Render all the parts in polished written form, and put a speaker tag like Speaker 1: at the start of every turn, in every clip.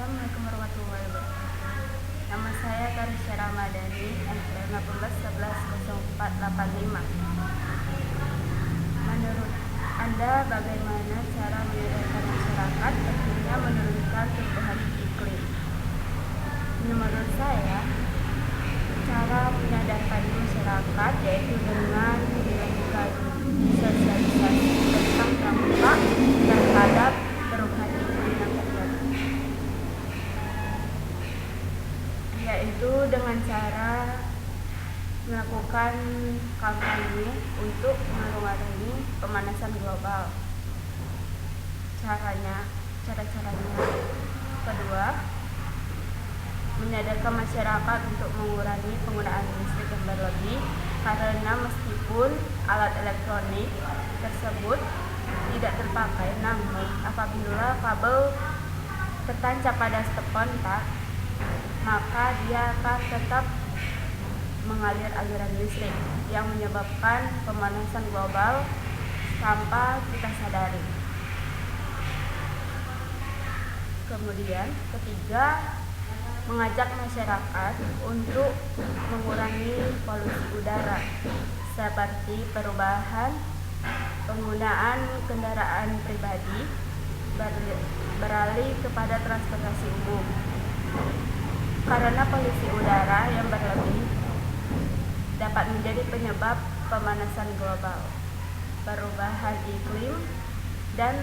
Speaker 1: Assalamualaikum warahmatullahi wabarakatuh. Nama saya Karisya Ramadhani, NPM 18110485. Menurut Anda, bagaimana cara menyadarkan masyarakat pentingnya menurunkan perubahan iklim? Menurut saya, cara menyadarkan masyarakat yaitu dengan dilakukan sosialisasi tentang dampak terhadap perubahan iklim yang terjadi, yaitu dengan cara melakukan kampanye untuk mengurangi pemanasan global. Cara-caranya kedua, menyadarkan masyarakat untuk mengurangi penggunaan listrik yang berlebih, karena meskipun alat elektronik tersebut tidak terpakai, namun apabila kabel tertancap pada step kontak, maka dia akan tetap mengalir aliran listrik yang menyebabkan pemanasan global tanpa kita sadari. Kemudian ketiga, mengajak masyarakat untuk mengurangi polusi udara seperti perubahan penggunaan kendaraan pribadi, beralih kepada transportasi umum. Karena polusi udara yang berlebih dapat menjadi penyebab pemanasan global, perubahan iklim, dan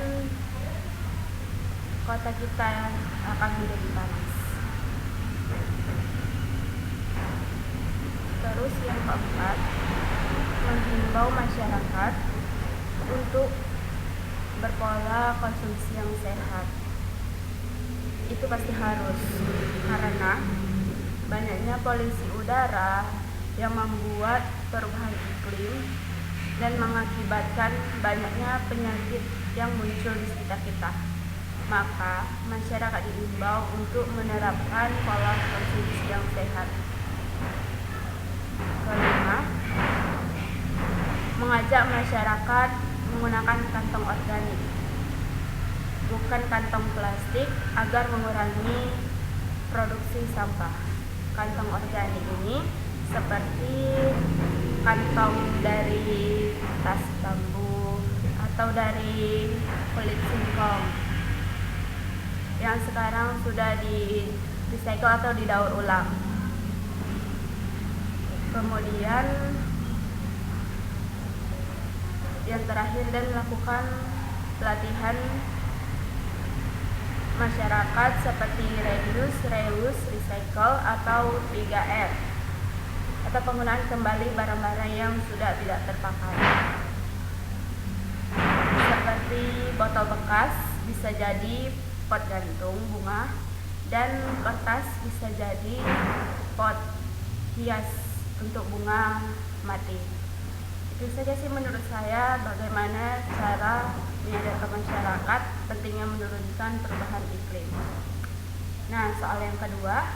Speaker 1: kota kita akan menjadi panas. Terus yang keempat, menghimbau masyarakat untuk berpola konsumsi yang sehat. Itu pasti harus, karena banyaknya polusi udara yang membuat perubahan iklim dan mengakibatkan banyaknya penyakit yang muncul di sekitar kita. Maka masyarakat diimbau untuk menerapkan pola konsumsi yang sehat. Kelima, mengajak masyarakat menggunakan kantong organik, bukan kantong plastik, agar mengurangi produksi sampah. Kantong organik ini seperti kantong dari tas bambu atau dari kulit singkong yang sekarang sudah di recycle atau didaur ulang. Kemudian yang terakhir, dan melakukan pelatihan masyarakat seperti reduce, reuse, recycle atau 3R, atau penggunaan kembali barang-barang yang sudah tidak terpakai. Seperti botol bekas bisa jadi pot gantung bunga, dan kertas bisa jadi pot hias untuk bunga mati. Itu saja sih menurut saya bagaimana cara menyadarkan masyarakat pentingnya menurunkan perubahan iklim. Nah, soal yang kedua,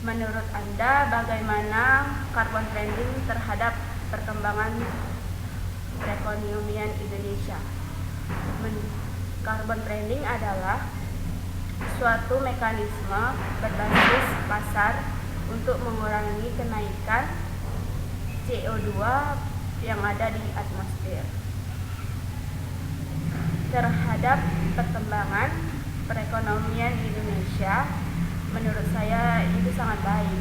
Speaker 1: menurut Anda bagaimana carbon trading terhadap perkembangan perekonomian Indonesia? Carbon trading adalah suatu mekanisme berbasis pasar untuk mengurangi kenaikan CO2 yang ada di atmosfer. Terhadap perkembangan perekonomian Indonesia, menurut saya itu sangat baik.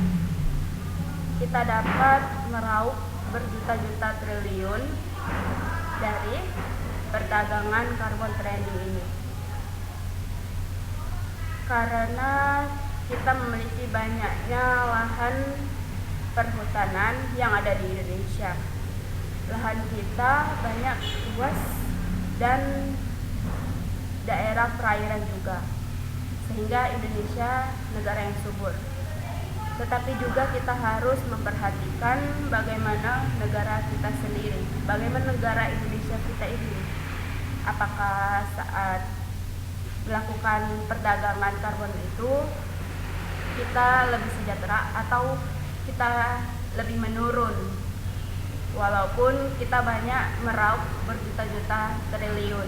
Speaker 1: Kita dapat meraup berjuta-juta triliun dari perdagangan carbon trading ini, karena kita memiliki banyaknya lahan perhutanan yang ada di Indonesia. Lahan kita banyak luas dan daerah perairan juga, sehingga Indonesia negara yang subur. Tetapi juga kita harus memperhatikan bagaimana negara kita sendiri, bagaimana negara Indonesia kita ini. Apakah saat melakukan perdagangan karbon itu kita lebih sejahtera atau kita lebih menurun, walaupun kita banyak meraup berjuta-juta triliun.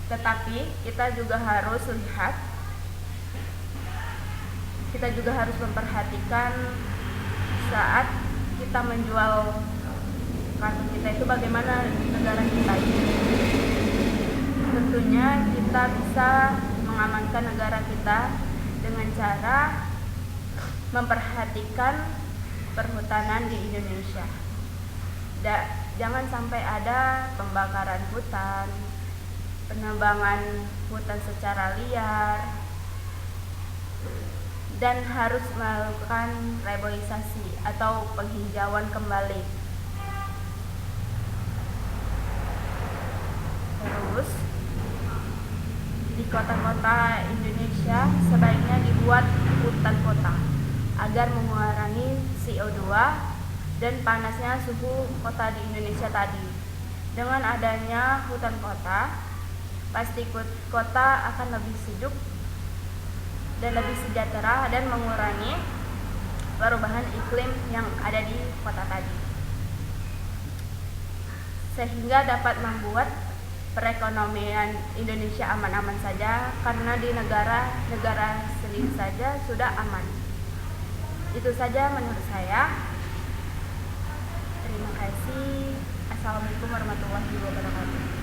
Speaker 1: Tetapi kita juga harus lihat, kita juga harus memperhatikan saat kita menjual kartu kita itu bagaimana negara kita ini. Tentunya kita bisa mengamankan negara kita dengan cara memperhatikan perhutanan di Indonesia. Jangan sampai ada pembakaran hutan, penebangan hutan secara liar, dan harus melakukan reboisasi atau penghijauan kembali. Terus di kota-kota Indonesia sebaiknya dibuat hutan kota agar mengurangi CO2 dan panasnya suhu kota di Indonesia tadi. Dengan adanya hutan kota, pasti kota akan lebih sejuk dan lebih sejahtera dan mengurangi perubahan iklim yang ada di kota tadi, sehingga dapat membuat perekonomian Indonesia aman-aman saja, karena di negara sendiri saja sudah aman. Itu saja menurut saya. Terima kasih. Assalamualaikum warahmatullahi wabarakatuh.